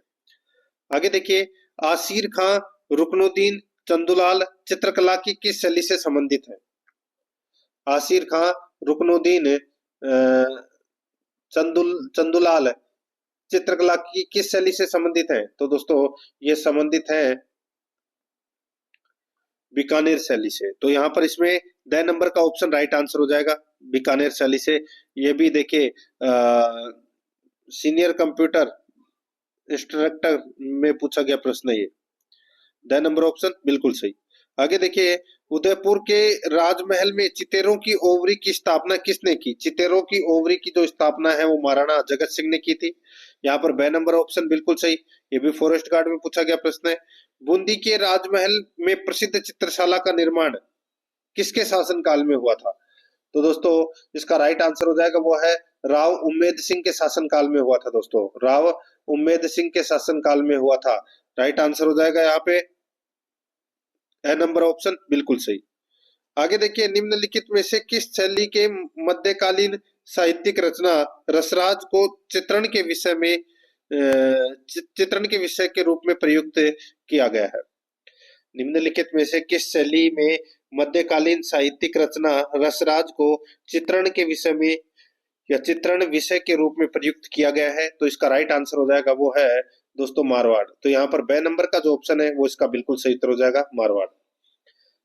आगे देखिए, आसिर खां रुकनुद्दीन चंदुलाल चित्रकला की किस शैली से संबंधित है? आसिर खां रुकनुद्दीन चंदुलाल चित्रकला की किस शैली से संबंधित है? तो दोस्तों ये संबंधित है बीकानेर शैली से। तो यहाँ पर इसमें द नंबर का ऑप्शन राइट आंसर हो जाएगा बीकानेर शैली से। ये भी देखिए सीनियर कंप्यूटर इंस्ट्रक्टर में पूछा गया प्रश्न है ये। द नंबर ऑप्शन बिल्कुल सही। आगे देखिए, उदयपुर के राजमहल में चितेरों की ओवरी की स्थापना किसने की? चितेरों की ओवरी की जो स्थापना है वो महाराणा जगत सिंह ने की थी। यहाँ पर ब नंबर ऑप्शन बिल्कुल सही, ये भी फॉरेस्ट गार्ड में पूछा गया प्रश्न है। बूंदी के राजमहल में प्रसिद्ध चित्रशाला का निर्माण किसके शासनकाल में हुआ था? तो दोस्तों इसका राइट आंसर हो जाएगा वो है राव उम्मेद सिंह के शासनकाल में हुआ था। दोस्तों राव उम्मेद सिंह के शासनकाल में हुआ था। राइट आंसर हो जाएगा यहाँ पे ए नंबर ऑप्शन बिल्कुल सही। आगे देखिए, निम्नलिखित में से किस शैली के मध्यकालीन साहित्यिक रचना रसराज को चित्रण के विषय के रूप में प्रयुक्त किया गया है? निम्नलिखित में से किस शैली में मध्यकालीन साहित्यिक रचना रसराज को चित्रण के विषय में या चित्रण विषय के रूप में प्रयुक्त किया गया है? तो इसका राइट आंसर हो जाएगा वो है दोस्तों मारवाड़। तो यहाँ पर ब नंबर का जो ऑप्शन है वो इसका बिल्कुल सही उत्तर हो जाएगा मारवाड़।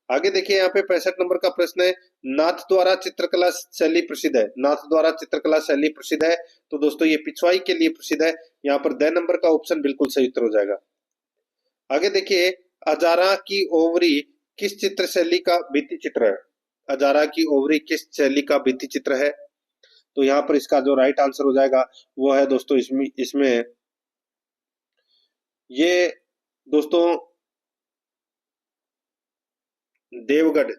आगे देखिए, यहाँ पे 65 नंबर का प्रश्न है, नाथ द्वारा चित्रकला शैली प्रसिद्ध है। नाथ द्वारा चित्रकला शैली प्रसिद्ध है। तो दोस्तों ये पिछवाई के लिए प्रसिद्ध है। यहाँ पर द नंबर का ऑप्शन बिल्कुल सही उत्तर हो जाएगा। आगे देखिए, अजारा की ओवरी किस चित्र शैली का भित्ति चित्र है? अजारा की ओवरी किस शैली का भित्ति चित्र है? तो यहाँ पर इसका जो राइट आंसर हो जाएगा वो है दोस्तों इसमें ये दोस्तों देवगढ़,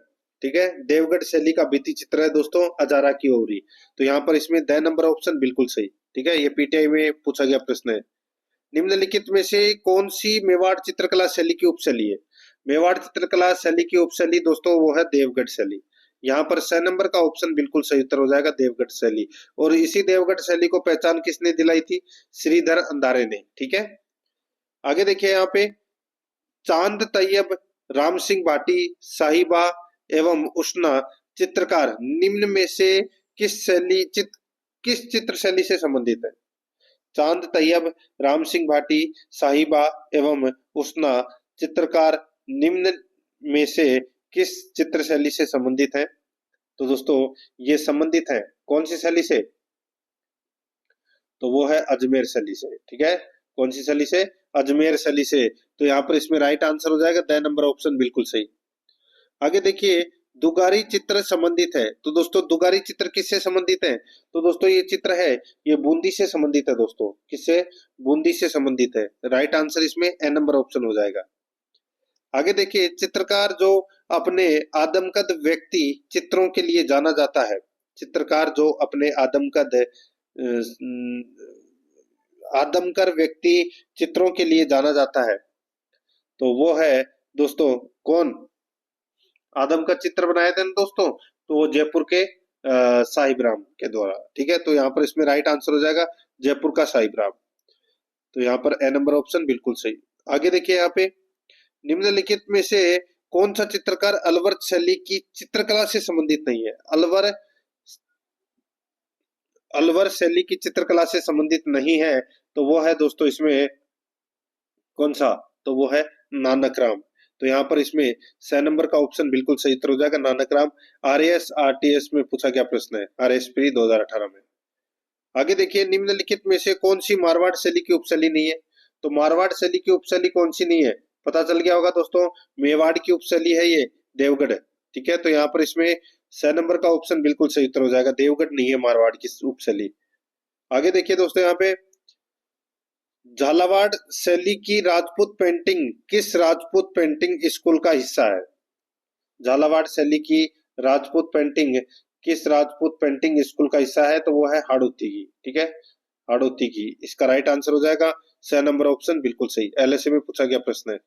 ठीक है, देवगढ़ शैली का भित्ति चित्र है दोस्तों अजारा की ओवरी। तो यहाँ पर इसमें द नंबर ऑप्शन बिल्कुल सही, ठीक है, ये पीटीआई में पूछा गया प्रश्न है। निम्नलिखित में से कौन सी मेवाड़ चित्रकला शैली की उपशैली है? मेवाड़ चित्रकला शैली की उपशैली दोस्तों वो है देवगढ़ शैली। यहाँ पर स नंबर का ऑप्शन बिल्कुल सही उत्तर हो जाएगा देवगढ़ शैली। और इसी देवगढ़ शैली को पहचान किसने दिलाई थी? श्रीधर अंधारे ने, ठीक है। आगे देखिए, यहाँ पे चांद तैयब, राम सिंह भाटी, साहिबा एवं उष्णा चित्रकार निम्न में से किस चित्र शैली से संबंधित है? चांद तैयब, राम सिंह भाटी, साहिबा एवं उस्ना चित्रकार निम्न में से किस चित्र शैली से संबंधित है? तो दोस्तों ये संबंधित है कौन सी शैली से? तो वो है अजमेर शैली से। ठीक है, कौन सी शैली से? अजमेर शैली से। तो यहाँ पर इसमें राइट आंसर हो जाएगा द नंबर ऑप्शन, बिल्कुल सही। आगे देखिए, दुगारी चित्र संबंधित है। तो दोस्तों दुगारी चित्र किससे संबंधित है? तो दोस्तों ये चित्र है, ये बूंदी से संबंधित है दोस्तों। किससे? बूंदी से संबंधित है। राइट आंसर इसमें ए नंबर ऑप्शन हो जाएगा। आगे देखिए, चित्रकार जो अपने आदमकद व्यक्ति चित्रों के लिए जाना जाता है, चित्रकार जो अपने आदमकर व्यक्ति चित्रों के लिए जाना जाता है, तो वो है दोस्तों कौन? आदम का चित्र बनाए थे ना दोस्तों, तो वो जयपुर के साहिबराम के द्वारा। ठीक है, तो यहाँ पर इसमें राइट आंसर हो जाएगा जयपुर का साहिबराम। तो यहाँ पर ए नंबर ऑप्शन बिल्कुल सही। आगे देखिए, यहाँ पे निम्नलिखित में से कौन सा चित्रकार अलवर शैली की चित्रकला से संबंधित नहीं है? अलवर शैली की चित्रकला से संबंधित नहीं है, तो वो है दोस्तों इसमें कौन सा? तो वो है नानक राम। तो यहाँ पर इसमें 6 नंबर का ऑप्शन बिल्कुल सही उत्तर हो जाएगा, नानक राम। आरएएस आरटीएस में पूछा गया प्रश्न है, आरएएस प्री 2018 में। आगे देखिए, निम्नलिखित में से कौन सी मारवाड़ शैली की उपशैली नहीं है? तो मारवाड़ शैली की उपशैली कौन सी नहीं है? पता चल गया होगा दोस्तों, मेवाड़ की उपशैली है ये, देवगढ़। ठीक है, तो यहाँ पर इसमें 6 नंबर का ऑप्शन बिल्कुल सही उत्तर हो जाएगा, देवगढ़ नहीं है मारवाड़ की उपशैली। आगे देखिए दोस्तों, यहाँ पे झालावाड़ शैली की राजपूत पेंटिंग किस राजपूत पेंटिंग स्कूल का हिस्सा है? झालावाड़ शैली की राजपूत पेंटिंग किस राजपूत पेंटिंग स्कूल का हिस्सा है? तो वो है हाड़ौती की। ठीक है, हाड़ौती की इसका राइट आंसर हो जाएगा 6 नंबर ऑप्शन बिल्कुल सही। एलएसए में पूछा गया प्रश्न है।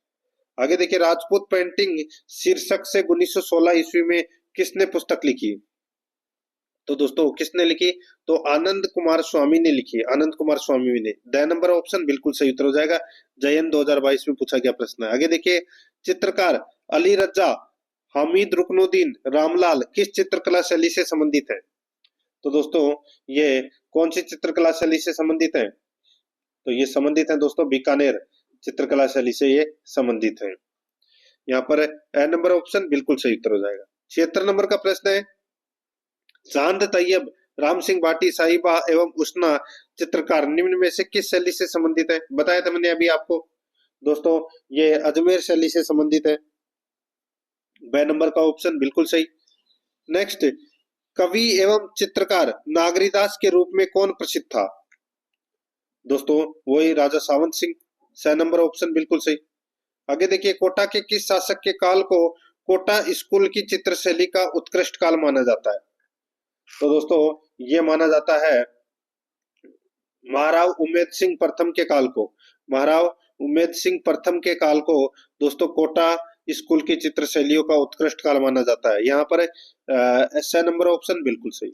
आगे देखिए, राजपूत पेंटिंग शीर्षक से 1916 ईस्वी में किसने पुस्तक लिखी? तो दोस्तों किसने लिखी? तो आनंद कुमार स्वामी ने लिखी, आनंद कुमार स्वामी ने। द नंबर ऑप्शन बिल्कुल सही उत्तर हो जाएगा, जयन 2022 में पूछा गया प्रश्न है। आगे देखिए, चित्रकार अली रजा, हामिद रुकनुद्दीन, रामलाल किस चित्रकला शैली से संबंधित है? तो दोस्तों ये कौन सी चित्रकला शैली से संबंधित है? तो ये संबंधित है दोस्तों बीकानेर चित्रकला शैली से ये संबंधित है। यहाँ पर ए नंबर ऑप्शन बिल्कुल सही उत्तर हो जाएगा। 76 नंबर का प्रश्न है, चांद तैयब, राम सिंह भाटी, साहिबा एवं उस्ना चित्रकार निम्न में से किस शैली से संबंधित है? बताया था मैंने अभी आपको दोस्तों, ये अजमेर शैली से संबंधित है। बे नंबर का ऑप्शन बिल्कुल सही। नेक्स्ट, कवि एवं चित्रकार नागरीदास के रूप में कौन प्रसिद्ध था? दोस्तों वही राजा सावंत सिंह। 6 नंबर ऑप्शन बिल्कुल सही। आगे देखिए, कोटा के किस शासक के काल को कोटा स्कूल की चित्र शैली का उत्कृष्ट काल माना जाता है? तो दोस्तों ये माना जाता है महाराव उमेद सिंह प्रथम के काल को। महाराव उमेद सिंह प्रथम के काल को दोस्तों कोटा स्कूल की चित्र शैलियों का उत्कृष्ट काल माना जाता है। यहाँ पर 6 नंबर ऑप्शन बिल्कुल सही।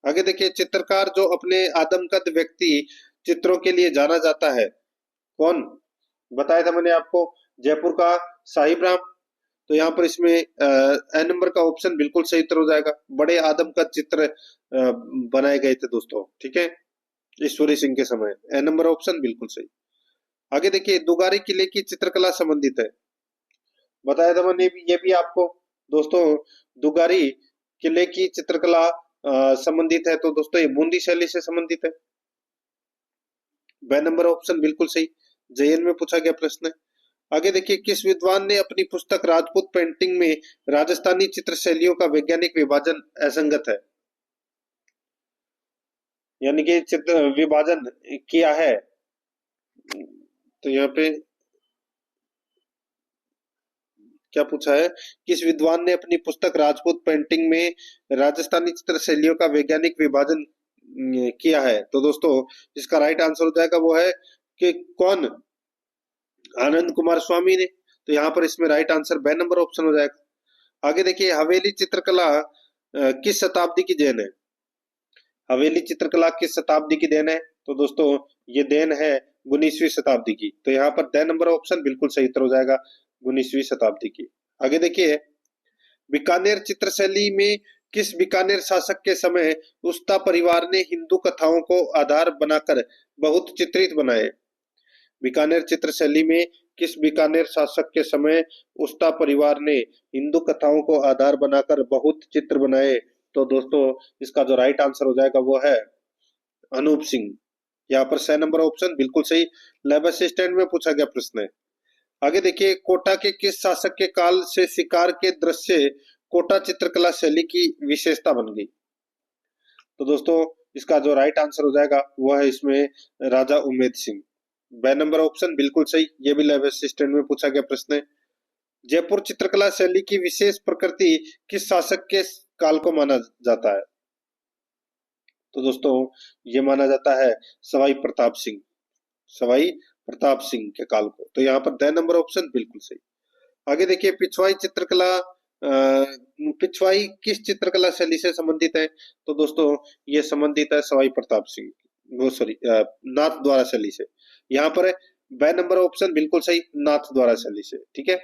आगे देखिए, चित्रकार जो अपने आदमकद व्यक्ति चित्रों के लिए जाना जाता है, कौन? बताया था मैंने आपको, जयपुर का साहिबराम। तो यहाँ पर इसमें ए नंबर का ऑप्शन बिल्कुल सही उत्तर हो जाएगा। बड़े आदमकद चित्र बनाए गए थे दोस्तों। ठीक है, ईश्वरी सिंह के समय। ए नंबर ऑप्शन बिल्कुल सही। आगे देखिए, दुगारी किले की चित्रकला संबंधित है। बताया था मैंने ये भी आपको दोस्तों, दुगारी किले की चित्रकला संबंधित है। तो दोस्तों ये बूंदी शैली से संबंधित है। बे नंबर ऑप्शन बिल्कुल सही, जेएन में पूछा गया प्रश्न है। आगे देखिए, किस विद्वान ने अपनी पुस्तक राजपूत पेंटिंग में राजस्थानी चित्र शैलियों का वैज्ञानिक विभाजन असंगत है, यानी कि चित्र विभाजन किया है? तो यहाँ पे क्या पूछा है, किस विद्वान ने अपनी पुस्तक राजपूत पेंटिंग में राजस्थानी चित्र शैलियों का वैज्ञानिक विभाजन किया है? तो दोस्तों इसका राइट आंसर हो जाएगा वो है कि कौन? आनंद कुमार स्वामी ने। तो यहाँ पर इसमें राइट आंसर बे नंबर ऑप्शन हो जाएगा। आगे देखिए, हवेली चित्रकला किस शताब्दी की देन है? हवेली चित्रकला किस शताब्दी की देन है? तो दोस्तों ये देन है 19वीं शताब्दी की। तो यहाँ पर द नंबर ऑप्शन बिल्कुल सही उत्तर हो जाएगा, 19वीं शताब्दी की। आगे देखिए, बीकानेर चित्रशैली में किस बीकानेर शासक के समय उस्ता परिवार ने हिंदू कथाओं को आधार बनाकर बहुत चित्रित बनाए? बीकानेर चित्र शैली में किस बीकानेर शासक के समय उस्ता परिवार ने हिंदू कथाओं को आधार बनाकर बहुत चित्र बनाए? तो दोस्तों इसका जो राइट आंसर हो जाएगा वो है अनूप सिंह। यहाँ पर 6 नंबर ऑप्शन बिल्कुल सही, लैब असिस्टेंट में पूछा गया प्रश्न है। आगे देखिए, कोटा के किस शासक के काल से शिकार के दृश्य कोटा चित्रकला शैली की विशेषता बन गई? तो दोस्तों इसका जो राइट आंसर हो जाएगा वो है इसमें राजा उम्मेद सिंह। 2 नंबर ऑप्शन बिल्कुल सही, ये भी लैब असिस्टेंट में पूछा गया प्रश्न है। जयपुर चित्रकला शैली की विशेष प्रकृति किस शासक के काल को माना जाता है? तो दोस्तों ये माना जाता है सवाई प्रताप सिंह, सवाई प्रताप सिंह के काल को। तो यहाँ पर 2 नंबर ऑप्शन बिल्कुल सही। आगे देखिए, पिछवाई चित्रकला पिछवाई किस चित्रकला शैली से संबंधित है? तो दोस्तों ये संबंधित है सवाई प्रताप सिंह, वो सॉरी नाथ द्वारा शैली से। यहाँ पर 2 नंबर ऑप्शन बिल्कुल सही, नाथ द्वारा शैली से। ठीक है,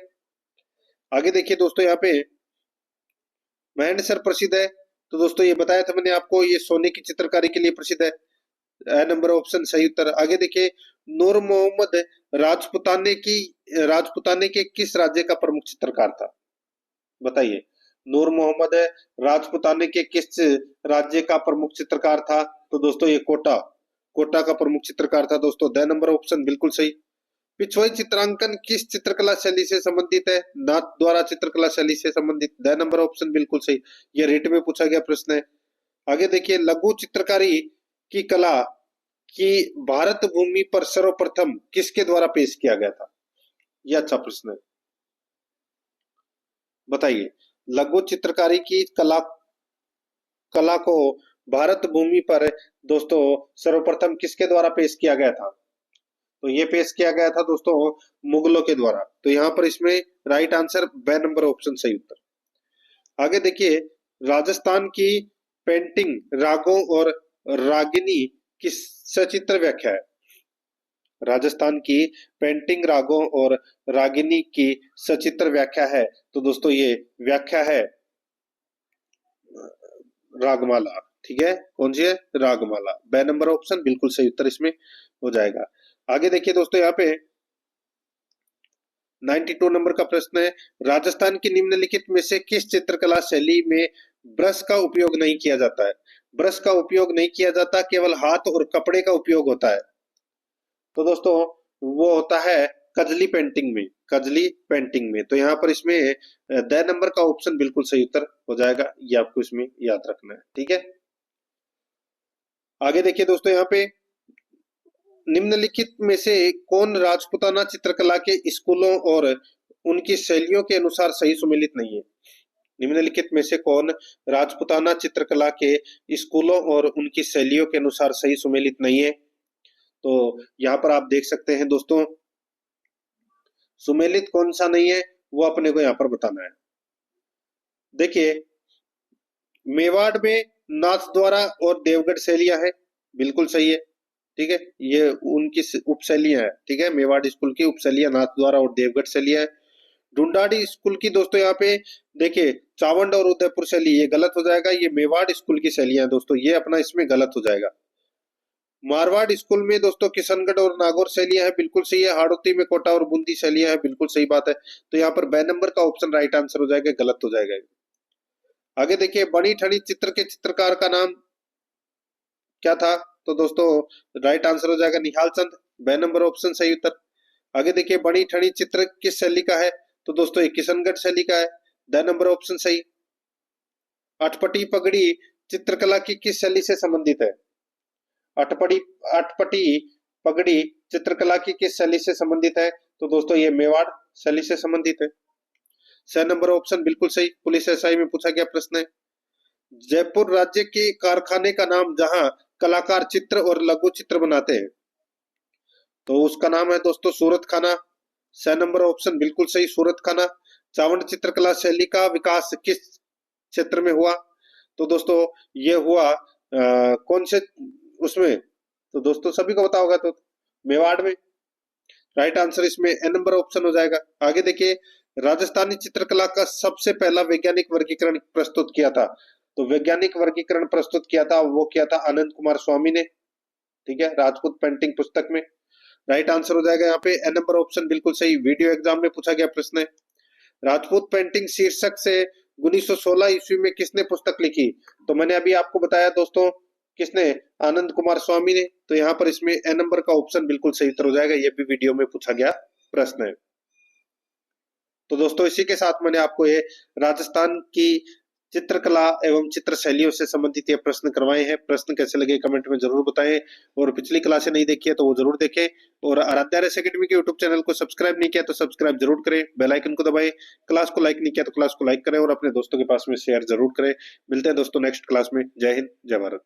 आगे देखिए दोस्तों, यहाँ पे महेंद्र प्रसिद्ध है। तो दोस्तों ये बताया था मैंने आपको, ये सोने की चित्रकारी के लिए प्रसिद्ध है। ए नंबर ऑप्शन सही उत्तर। आगे देखिए, नूर मोहम्मद राजपुताने के किस राज्य का प्रमुख चित्रकार था? बताइए, नूर मोहम्मद राजपुताने के किस राज्य का प्रमुख चित्रकार था? तो दोस्तों ये कोटा का प्रमुख चित्रकार था दोस्तों। 2 नंबर ऑप्शन बिल्कुल सही। पिछवाई चित्रांकन किस चित्रकला शैली से संबंधित है? नाथ द्वारा चित्रकला शैली से संबंधित। 2 नंबर ऑप्शन बिल्कुल सही, यह रेट में पूछा गया प्रश्न है। आगे देखिए, लघु चित्रकारी की कला की भारत भूमि पर सर्वप्रथम किसके द्वारा पेश किया गया था? यह अच्छा प्रश्न है, बताइए। लघु चित्रकारी की कला को भारत भूमि पर दोस्तों सर्वप्रथम किसके द्वारा पेश किया गया था? तो ये पेश किया गया था दोस्तों मुगलों के द्वारा। तो यहाँ पर इसमें राइट आंसर 2 नंबर ऑप्शन सही उत्तर। आगे देखिए, राजस्थान की पेंटिंग रागों और रागिनी की सचित्र व्याख्या है। राजस्थान की पेंटिंग रागों और रागिनी की सचित्र व्याख्या है। तो दोस्तों ये व्याख्या है रागमाला। ठीक है, कौन सी है? रागमाला। 2 नंबर ऑप्शन बिल्कुल सही उत्तर इसमें हो जाएगा। आगे देखिए दोस्तों, यहाँ पे 92 नंबर का प्रश्न है, राजस्थान की निम्नलिखित में से किस चित्रकला शैली में ब्रश का उपयोग नहीं किया जाता है? ब्रश का उपयोग नहीं किया जाता, केवल हाथ और कपड़े का उपयोग होता है। तो दोस्तों वो होता है कजली पेंटिंग में, कजली पेंटिंग में। तो यहाँ पर इसमें 2 नंबर का ऑप्शन बिल्कुल सही उत्तर हो जाएगा, ये आपको इसमें याद रखना है। ठीक है, आगे देखिए दोस्तों, यहाँ पे निम्नलिखित में से कौन राजपूताना चित्रकला के स्कूलों और उनकी शैलियों के अनुसार सही सुमेलित नहीं है? निम्नलिखित में से कौन राजपूताना चित्रकला के स्कूलों और उनकी शैलियों के अनुसार सही सुमेलित नहीं है? तो यहाँ पर आप देख सकते हैं दोस्तों, सुमेलित कौन सा नहीं है वो अपने को यहाँ पर बताना है। देखिए, मेवाड़ में नाथ द्वारा और देवगढ़ शैलियां है, बिल्कुल सही है। ठीक है, ये उनकी उपशैलियां है। ठीक है, मेवाड़ स्कूल की उपशैलियां नाथ द्वारा और देवगढ़ शैलियां है। ढूंढाड़ी स्कूल की दोस्तों यहाँ पे देखिए चावंड और उदयपुर शैली, ये गलत हो जाएगा। ये मेवाड़ स्कूल की शैलियां है दोस्तों, ये अपना इसमें गलत हो जाएगा। मारवाड़ स्कूल में दोस्तों किशनगढ़ और नागौर शैलियां है, बिल्कुल सही है। हाड़ौती में कोटा और बूंदी शैलियां है, बिल्कुल सही बात है। तो यहाँ पर 2 नंबर का ऑप्शन राइट आंसर हो जाएगा, गलत हो जाएगा। आगे देखिए, बनी ठनी चित्र के चित्रकार का नाम क्या था? तो दोस्तों राइट आंसर हो जाएगा निहाल चंद। 2 नंबर ऑप्शन सही उत्तर। आगे देखिए, बनी ठनी चित्र किस शैली का है? तो दोस्तों ये किशनगढ़ शैली का है। 2 नंबर ऑप्शन सही। अटपटी पगड़ी चित्रकला की किस शैली से संबंधित है? अटपटी पगड़ी चित्रकला की किस शैली से संबंधित है? तो दोस्तों ये मेवाड़ शैली से संबंधित है। 6 नंबर ऑप्शन बिल्कुल सही, पुलिस एसआई में पूछा गया प्रश्न है। जयपुर राज्य के कारखाने का नाम जहां कलाकार चित्र और लघु चित्र बनाते हैं, तो उसका नाम है दोस्तों सूरत खाना। 6 नंबर ऑप्शन बिल्कुल सही, सूरत खाना। चावंड चित्रकला शैली का विकास किस क्षेत्र में हुआ? तो दोस्तों ये हुआ कौन से उसमें? तो दोस्तों सभी को पता होगा, तो मेवाड़ में। राइट आंसर इसमें ए नंबर ऑप्शन हो जाएगा। आगे देखिए, राजस्थानी चित्रकला का सबसे पहला वैज्ञानिक वर्गीकरण प्रस्तुत किया था। तो वैज्ञानिक वर्गीकरण प्रस्तुत किया था, वो किया था आनंद कुमार स्वामी ने। ठीक है, राजपूत पेंटिंग पुस्तक में। राइट आंसर हो जाएगा यहाँ पे ए नंबर ऑप्शन बिल्कुल सही, वीडियो एग्जाम में पूछा गया प्रश्न है। राजपूत पेंटिंग शीर्षक से 1916 ईस्वी में किसने पुस्तक लिखी? तो मैंने अभी आपको बताया दोस्तों, किसने? आनंद कुमार स्वामी ने। तो यहाँ पर इसमें ए नंबर का ऑप्शन बिल्कुल सही उत्तर हो जाएगा, ये भी वीडियो में पूछा गया प्रश्न है। तो दोस्तों इसी के साथ मैंने आपको ये राजस्थान की चित्रकला एवं चित्र शैलियों से संबंधित ये प्रश्न करवाए हैं। प्रश्न कैसे लगे कमेंट में जरूर बताएं, और पिछली क्लासें नहीं देखी है तो वो जरूर देखें, और आराध्या रेस एकेडमी के यूट्यूब चैनल को सब्सक्राइब नहीं किया तो सब्सक्राइब जरूर करें, बेल आइकन को दबाएं, क्लास को लाइक नहीं किया तो क्लास को लाइक करें और अपने दोस्तों के पास में शेयर जरूर करें। मिलते हैं दोस्तों नेक्स्ट क्लास में। जय हिंद, जय भारत।